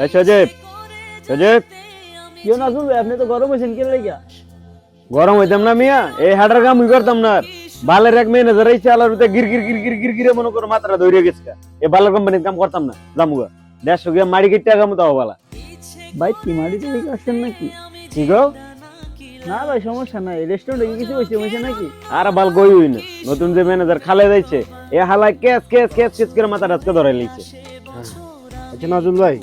এই সজীব, সজীব, কেউ না শুনবে আপনি তো গরম হয়েছেন কেন লেগা? গরম হইতাম না মিয়া, এই হাটার কাম করতাম না আর। বালের এক ম্যানেজার এই চালার ভিতরে গির গির গির গির গির গিরে মনে করো মাথাটা ধরে গেছে। এই বালের কোম্পানির কাম করতাম না, জামুগা 150 গিয়ে মারি কেটে টাকা মতো বালা। ভাই কি মাটিতে লেগে আসছেন নাকি? কি গো? না ভাই সমস্যা নাই, রেস্টুরেন্টে কিছু হয়েছে নাকি? আর বাল গই হই না, নতুন যে ম্যানেজার খালে যাইছে এ হালায় কেস কেস কেস কেস করে মাথা রাজকে ধরে লইছে। আচ্ছা নাজুল ভাই,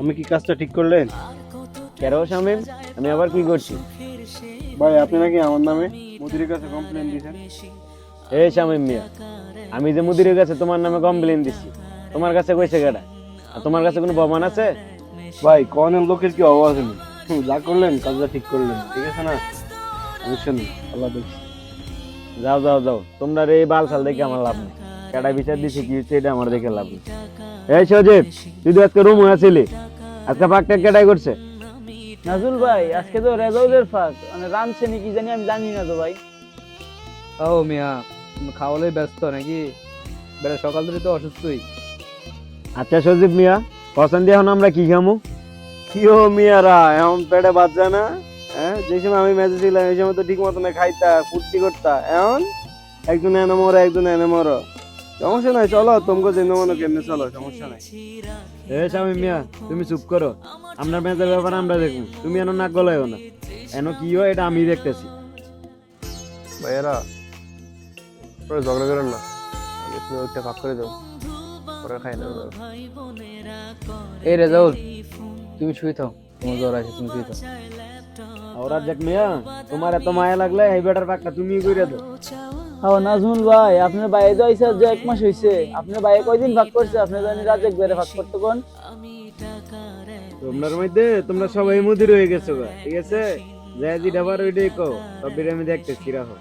আমি কি কাজটা ঠিক করলেন? কেন শামিম, আমি আবার কি করছি? ভাই আপনি নাকি আমার নামে মুদিরের কাছে কমপ্লেন দিয়েছেন। এই শামিম মিয়া, আমি যে মুদিরের কাছে তোমার নামে কমপ্লেন দিছি, তোমার কাছে কইছে কেডা? আর তোমার কাছে কোনো প্রমাণ আছে? ভাই কনের লোকের কি অভাব আছে? যা করলেন কাজটা ঠিক করলেন, ঠিক আছে না? সমস্যা নেই, আল্লাহ দেখছি। যাও যাও যাও, তোমরা এই বাল সাল দেখে আমার লাভ নেই। কেডা বিচার দিছে কি হচ্ছে এটা আমার দেখে লাভ নেই। এই সজীব, তুই তো আজকে রুম আছিলি, আজকে ফাঁকটা কেটাই করছে? নাজুল ভাই আজকে তো রেজাউলের ফাঁক, মানে রাঁধছে নাকি জানি, আমি জানি না তো ভাই। ও মিয়া, তুমি খাওয়ালে ব্যস্ত নাকি? বেটা সকাল ধরে তো অসুস্থই। আচ্ছা সজীব মিয়া, পছন্দ এখন আমরা কি খামু? কি ও মিয়ারা, এখন পেটে বাচ্চা না? হ্যাঁ, যে সময় আমি মেসেজ ছিলাম এই সময় তো ঠিক মতো খাইতা ফুর্তি করতা, এখন একজন এনে মরো একজন এনে মরো। সমস্যা নাই, চলো তোমাকে যে মনে কেমনে চলো, সমস্যা নাই। এই শামিম মিয়া, তুমি চুপ করো। আমরা মেজার ব্যাপার আমরা দেখবো, তুমি এনো নাক গলায়ও না। এনো কি হয় এটা আমি দেখতেছি। ভাইয়েরা পরে ঝগড়া করেন না, আগে তুমি ওইটা ভাগ করে দাও, পরে খাই না। এই রেজাউল, তুমি শুয়ে থাও, তোমার জ্বর আছে, তুমি শুয়ে থাও। ওরা দেখ মিয়া, তোমার এত মায়া লাগলে এই বেটার পাকটা তুমি কইরা দাও। হ্যাঁ নাজমুল ভাই, আপনার বাইরে তো আইসা যে 1 মাস হয়েছে, আপনার বাইরে কয়দিন ভাগ করছে? আপনি জানি রাজেক বেড়ে ভাগ করতে কোন? তোমার মধ্যে তোমরা সবাই মুদির হয়ে গেছো গা, ঠিক আছে? যাই যেটা পারো ওইটাই কও, সব আমি দেখতেছি রাখো।